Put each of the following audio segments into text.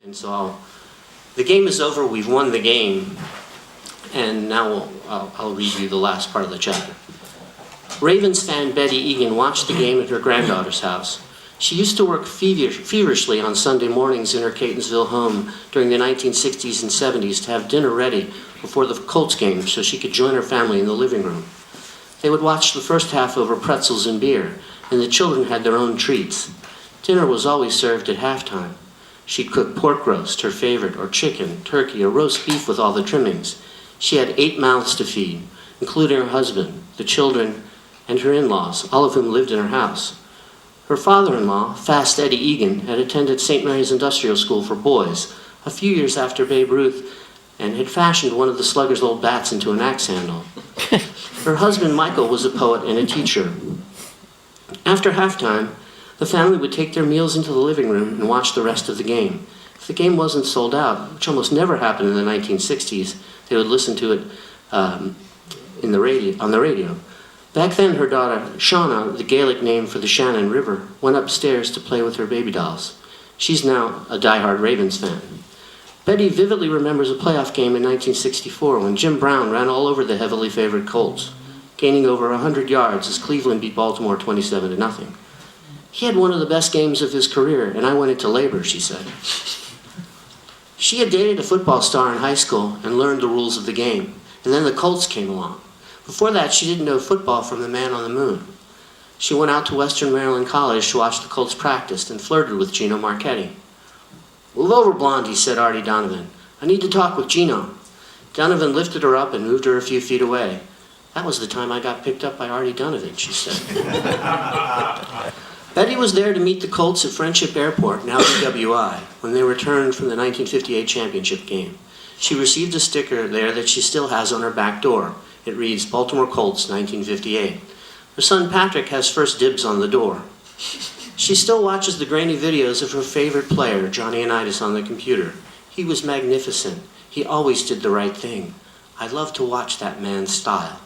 And so the game is over, we've won the game, and now I'll read you the last part of the chapter. Ravens fan Betty Egan watched the game at her granddaughter's house. She used to work feverishly on Sunday mornings in her Catonsville home during the 1960s and 70s to have dinner ready before the Colts game so she could join her family in the living room. They would watch the first half over pretzels and beer, and the children had their own treats. Dinner was always served at halftime. She'd cook pork roast, her favorite, or chicken, turkey, or roast beef with all the trimmings. She had 8 mouths to feed, including her husband, the children, and her in-laws, all of whom lived in her house. Her father-in-law, Fast Eddie Egan, had attended St. Mary's Industrial School for Boys a few years after Babe Ruth and had fashioned one of the Slugger's old bats into an axe handle. Her husband, Michael, was a poet and a teacher. After halftime, the family would take their meals into the living room and watch the rest of the game. If the game wasn't sold out, which almost never happened in the 1960s, they would listen to it on the radio. Back then, her daughter, Shauna, the Gaelic name for the Shannon River, went upstairs to play with her baby dolls. She's now a diehard Ravens fan. Betty vividly remembers a playoff game in 1964 when Jim Brown ran all over the heavily favored Colts, gaining over 100 yards as Cleveland beat Baltimore 27-0. He had one of the best games of his career, and I went into labor, she said. She had dated a football star in high school and learned the rules of the game, and then the Colts came along. Before that, she didn't know football from the man on the moon. She went out to Western Maryland College to watch the Colts practice and flirted with Gino Marchetti. "Move over, Blondie," said Artie Donovan. "I need to talk with Gino." Donovan lifted her up and moved her a few feet away. "That was the time I got picked up by Artie Donovan," she said. Betty was there to meet the Colts at Friendship Airport, now BWI, when they returned from the 1958 championship game. She received a sticker there that she still has on her back door. It reads, "Baltimore Colts, 1958. Her son Patrick has first dibs on the door. She still watches the grainy videos of her favorite player, Johnny Unitas, on the computer. He was magnificent. He always did the right thing. I love to watch that man's style.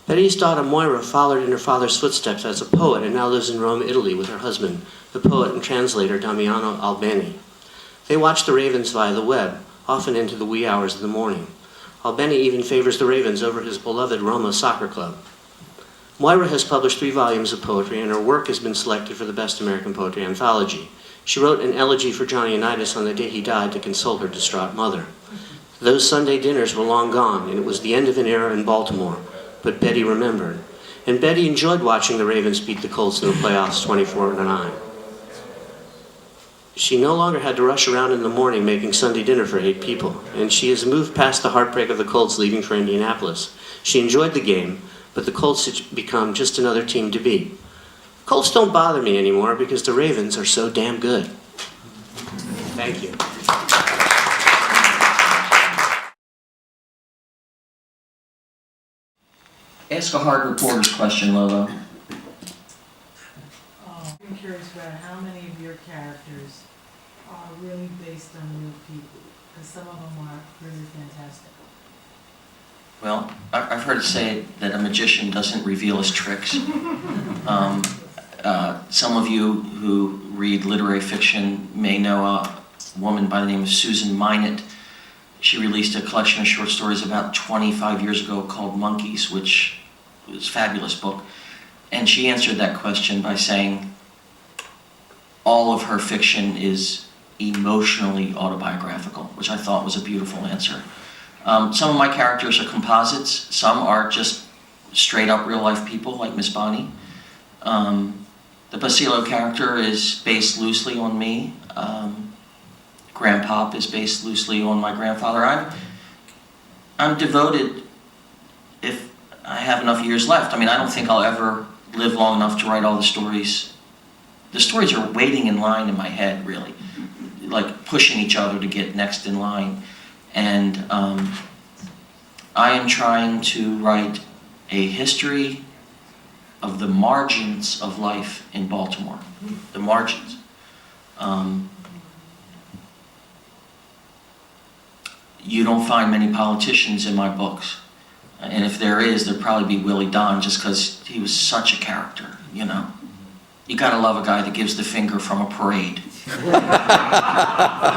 Betty's daughter Moira followed in her father's footsteps as a poet and now lives in Rome, Italy with her husband, the poet and translator Damiano Albeni. They watch the Ravens via the web, often into the wee hours of the morning. Albeni even favors the Ravens over his beloved Roma soccer club. Moira has published 3 volumes of poetry, and her work has been selected for the Best American Poetry Anthology. She wrote an elegy for Johnny Unitas on the day he died to console her distraught mother. Those Sunday dinners were long gone, and it was the end of an era in Baltimore. But Betty remembered. And Betty enjoyed watching the Ravens beat the Colts in the playoffs 24-9. She no longer had to rush around in the morning making Sunday dinner for 8 people, and she has moved past the heartbreak of the Colts leaving for Indianapolis. She enjoyed the game, but the Colts had become just another team to beat. Colts don't bother me anymore because the Ravens are so damn good. Thank you. Ask a hard reporter's question, Lolo. I'm curious about how many of your characters are really based on real people, because some of them are really fantastic. Well, I've heard it say that a magician doesn't reveal his tricks. Some of you who read literary fiction may know a woman by the name of Susan Minot. She released a collection of short stories about 25 years ago called Monkeys, which was a fabulous book. And she answered that question by saying all of her fiction is emotionally autobiographical, which I thought was a beautiful answer. Some of my characters are composites. Some are just straight up real life people like Miss Bonnie. The Basilo character is based loosely on me. Grandpop is based loosely on my grandfather. I'm devoted if I have enough years left. I mean, I don't think I'll ever live long enough to write all the stories. The stories are waiting in line in my head, really, like pushing each other to get next in line. And I am trying to write a history of the margins of life in Baltimore, the margins. You don't find many politicians in my books. And if there is, there'd probably be Willie Don, just because he was such a character, you know. you gotta love a guy that gives the finger from a parade.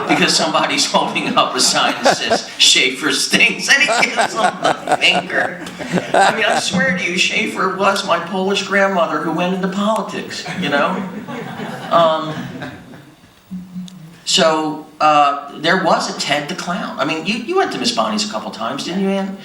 Because somebody's holding up a sign that says, Schaefer stinks, and he gives him the finger. I mean, I swear to you, Schaefer was my Polish grandmother who went into politics, you know? There was a Ted the Clown. I mean, you went to Miss Bonnie's a couple times, didn't you, Ann?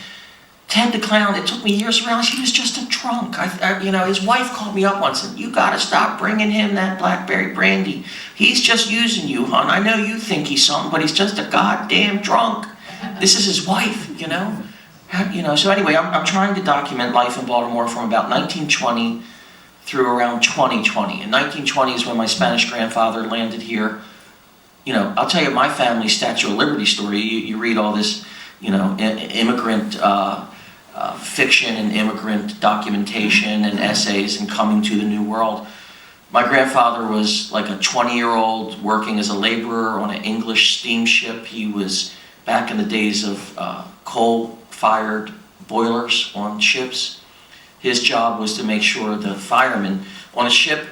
Ted the Clown, it took me years to realize he was just a drunk. You know, his wife called me up once and, you gotta stop bringing him that blackberry brandy. He's just using you, hon. I know you think he's something, but he's just a goddamn drunk. This is his wife, you know? So anyway, I'm trying to document life in Baltimore from about 1920 through around 2020. And 1920 is when my Spanish grandfather landed here. You know, I'll tell you my family's Statue of Liberty story. You read all this, you know, immigrant fiction and immigrant documentation and essays and coming to the New World. My grandfather was like a 20-year-old working as a laborer on an English steamship. He was back in the days of coal-fired boilers on ships. His job was to make sure the firemen on a ship,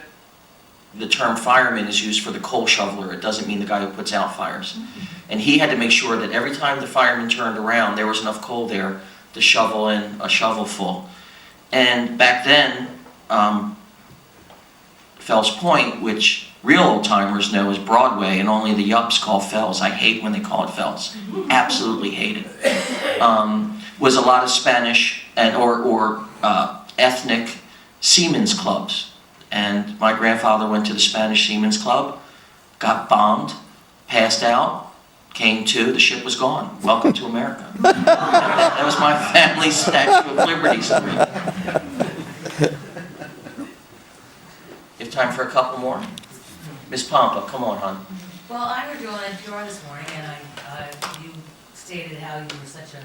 the term fireman is used for the coal shoveler. It doesn't mean the guy who puts out fires. And he had to make sure that every time the fireman turned around, there was enough coal there to shovel in a shovelful. And back then, Fells Point, which real old-timers know as Broadway, and only the yups call Fells. I hate when they call it Fells. Absolutely hate it. Was a lot of Spanish and or ethnic seamen's clubs. And my grandfather went to the Spanish Seamen's Club, got bombed, passed out, came to, the ship was gone. Welcome to America. That was my family's Statue of Liberty story. You have time for a couple more? Miss Pompa, come on, hon. Well, I heard you on NPR this morning, and you stated how you were such a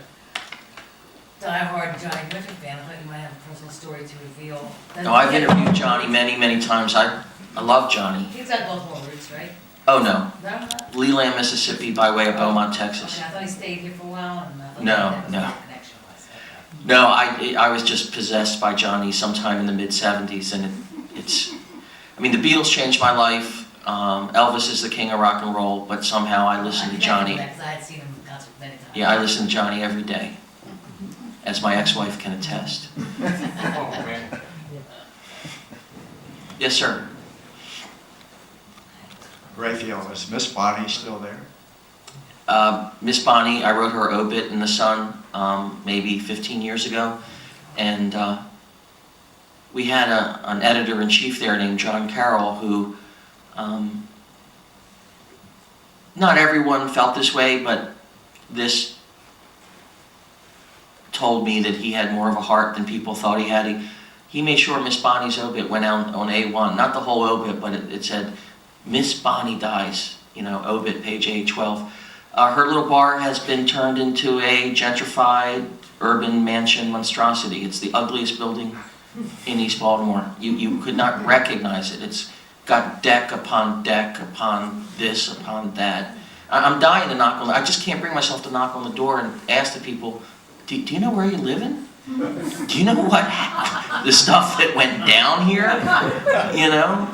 diehard Johnny Winter fan. I thought you might have a personal story to reveal. No, I've interviewed Johnny many, many times. I love Johnny. He's got Baltimore roots, right? Oh, no. No? Leland, Mississippi, by way of Beaumont, Texas. Okay, I thought he stayed here for a while, and I thought No, that was no. what the connection was. Okay. No, I was just possessed by Johnny sometime in the mid-'70s, and I mean, the Beatles changed my life. Elvis is the king of rock and roll, but somehow I listen to Johnny. Because I had seen him in concert many times. Yeah, I listen to Johnny every day, as my ex-wife can attest. Yes, sir. Raphael, is Miss Bonnie still there? Miss Bonnie, I wrote her obit in the Sun maybe 15 years ago, and we had an editor-in-chief there named John Carroll who, not everyone felt this way, but this told me that he had more of a heart than people thought he had. He made sure Miss Bonnie's obit went out on A1, not the whole obit, but it said, Miss Bonnie dies, you know, obit, page A12. Her little bar has been turned into a gentrified urban mansion monstrosity. It's the ugliest building in East Baltimore. You could not recognize it. It's got deck upon this, upon that. I'm dying to knock on I just can't bring myself to knock on the door and ask the people, do you know where you're living? Do you know what the stuff that went down here? You know?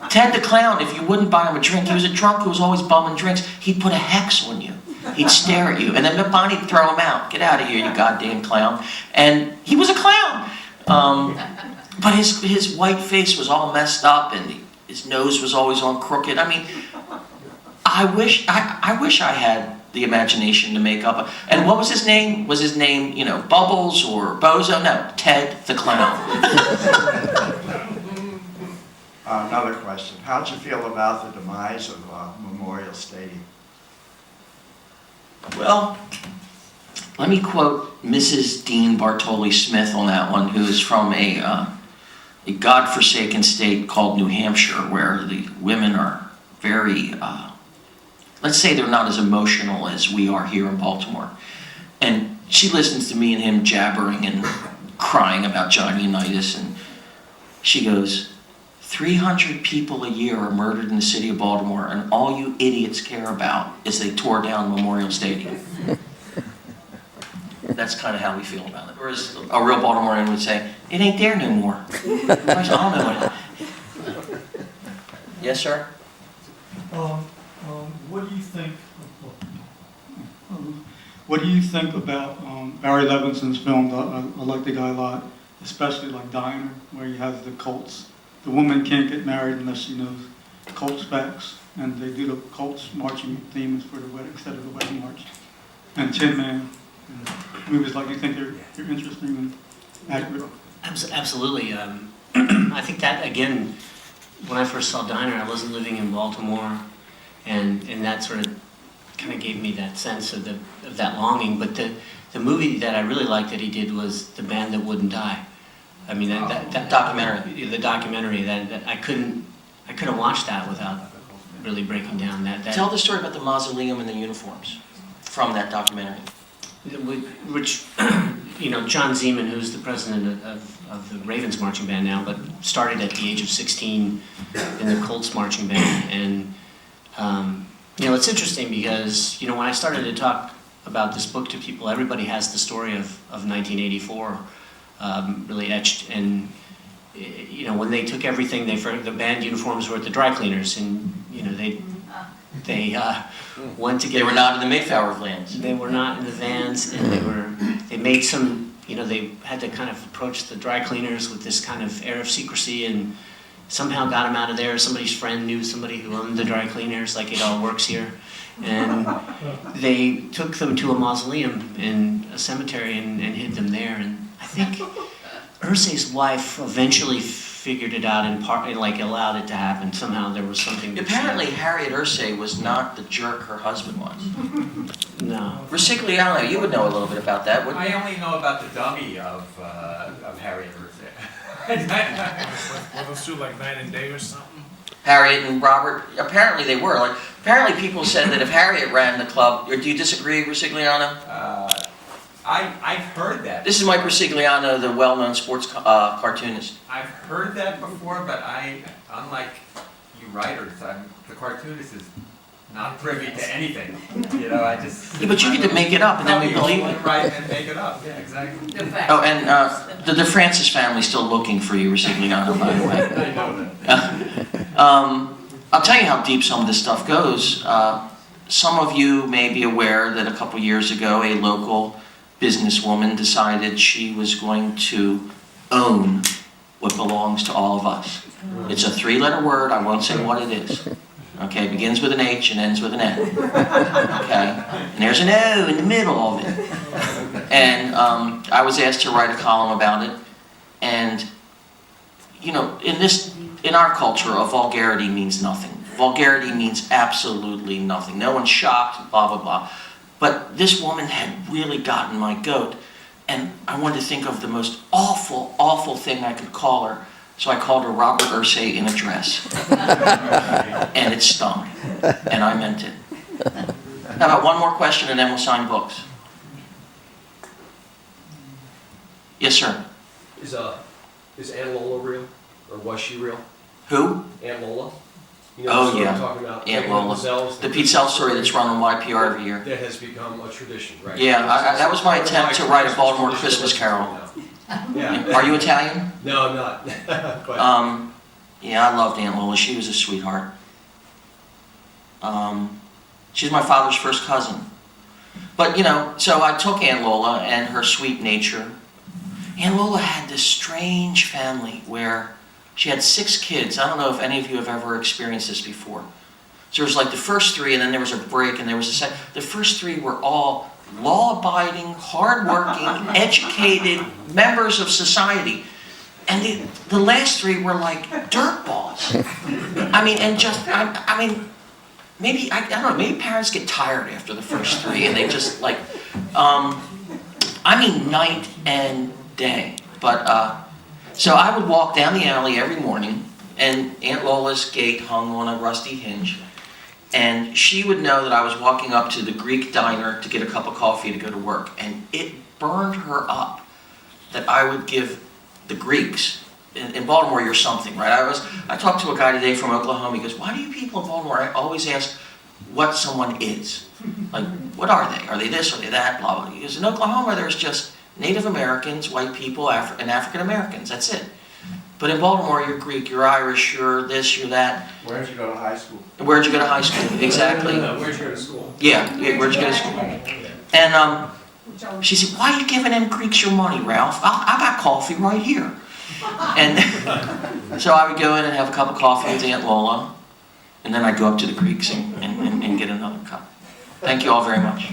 Ted the Clown, if you wouldn't buy him a drink, he was a drunk who was always bumming drinks. He'd put a hex on you. He'd stare at you. And then Bonnie'd throw him out. Get out of here, you goddamn clown. And he was a clown. But his white face was all messed up and his nose was always on crooked. I mean, I wish I had the imagination to make up. And what was his name? Was his name, you know, Bubbles or Bozo? No, Ted the Clown. Another question. How'd you feel about the demise of Memorial Stadium? Well, let me quote Mrs. Dean Bartoli Smith on that one, who is from a godforsaken state called New Hampshire, where the women are very, let's say they're not as emotional as we are here in Baltimore. And she listens to me and him jabbering and crying about Johnny Unitas, and she goes, 300 people a year are murdered in the city of Baltimore, and all you idiots care about is they tore down Memorial Stadium. That's kind of how we feel about it. Whereas a real Baltimorean would say, it ain't there no more. I don't know what Yes, sir? What do you think? What do you think about Barry Levinson's films? I like the guy a lot, especially like Diner, where he has the Colts. The woman can't get married unless she knows Colts facts, and they do the Colts marching themes for the wedding instead of the wedding march. And Tin Man, and movies like, you think they're interesting and accurate? Absolutely. I think that, again, when I first saw Diner, I wasn't living in Baltimore, and that sort of kind of gave me that sense of that longing. But the movie that I really liked that he did was The Band That Wouldn't Die. I mean, that Documentary. the documentary, that I couldn't watch that without really breaking down that. Tell the story about the mausoleum and the uniforms from that documentary. Which, John Zeman, who's the president of the Ravens marching band now, but started at the age of 16 in the Colts marching band. And, it's interesting because, when I started to talk about this book to people, everybody has the story of 1984 really etched. And, when they took everything, the band uniforms were at the dry cleaners, and, they went to get... They were not in the Mayflower vans. They were not in the vans, and they made some, they had to kind of approach the dry cleaners with this kind of air of secrecy, and somehow got them out of there. Somebody's friend knew somebody who owned the dry cleaners, like it all works here. And they took them to a mausoleum in a cemetery and hid them there. And I think Irsay's wife eventually figured it out and allowed it to happen. Somehow there was something... Apparently Harriet Irsay was not the jerk her husband was. No. Rosigliano, you would know a little bit about that, wouldn't you? I only know about the dummy of Harriet Irsay. Were those two like night and day or something? Harriet and Robert, apparently they were. Apparently people said that if Harriet ran the club, or do you disagree, Rosigliano? I've heard that. This is Mike Rosigliano, the well-known sports cartoonist. I've heard that before, but unlike you writers, the cartoonist is not privy to anything. I just... Yeah, but you get to make it up, and then we believe it. Right, and make it up. Yeah, exactly. The fact. Oh, and the DeFrancis family's still looking for you, Rosigliano, by the way. I know that. I'll tell you how deep some of this stuff goes. Some of you may be aware that a couple years ago, a local businesswoman decided she was going to own what belongs to all of us. It's a three-letter word. I won't say what it is. Okay, it begins with an H and ends with an N. Okay, and there's an O in the middle of it. And I was asked to write a column about it. And in our culture, a vulgarity means nothing. Vulgarity means absolutely nothing. No one's shocked, blah, blah, blah. But this woman had really gotten my goat, and I wanted to think of the most awful, awful thing I could call her. So I called her Robert Irsay in a dress. And it stung. And I meant it. How about one more question and then we'll sign books? Yes, sir. Is Aunt Lola real? Or was she real? Who? Aunt Lola? Oh, the story yeah. I'm talking about? Aunt Lola. Lola. The Pete Self story that's run on YPR every year. That has become a tradition, right? Yeah, that was my attempt to write a Baltimore Christmas Carol. Yeah. Are you Italian? No, I'm not. But Yeah, I loved Aunt Lola. She was a sweetheart. She's my father's first cousin. But, so I took Aunt Lola and her sweet nature. Aunt Lola had this strange family where she had 6 kids. I don't know if any of you have ever experienced this before. So there was like the first 3, and then there was a break, and there was a second. The first 3 were all law-abiding, hard-working, educated members of society. And the last 3 were like dirtballs. Maybe, I don't know, maybe parents get tired after the first 3, and they just night and day. But, so I would walk down the alley every morning, and Aunt Lola's gate hung on a rusty hinge. And she would know that I was walking up to the Greek diner to get a cup of coffee to go to work. And it burned her up that I would give the Greeks, in Baltimore you're something, right? I talked to a guy today from Oklahoma. He goes, why do you people in Baltimore always ask what someone is? Like, what are they? Are they this? Are they that? Blah, blah. He goes, in Oklahoma there's just Native Americans, white people, and African Americans. That's it. But in Baltimore, you're Greek, you're Irish, you're this, you're that. Where'd you go to high school? Where'd you go to high school? Exactly. Where'd you go to school? Yeah, where'd you go to school? And she said, why are you giving them Greeks your money, Ralph? I got coffee right here. And so I would go in and have a cup of coffee with Aunt Lola, and then I'd go up to the Greeks and get another cup. Thank you all very much.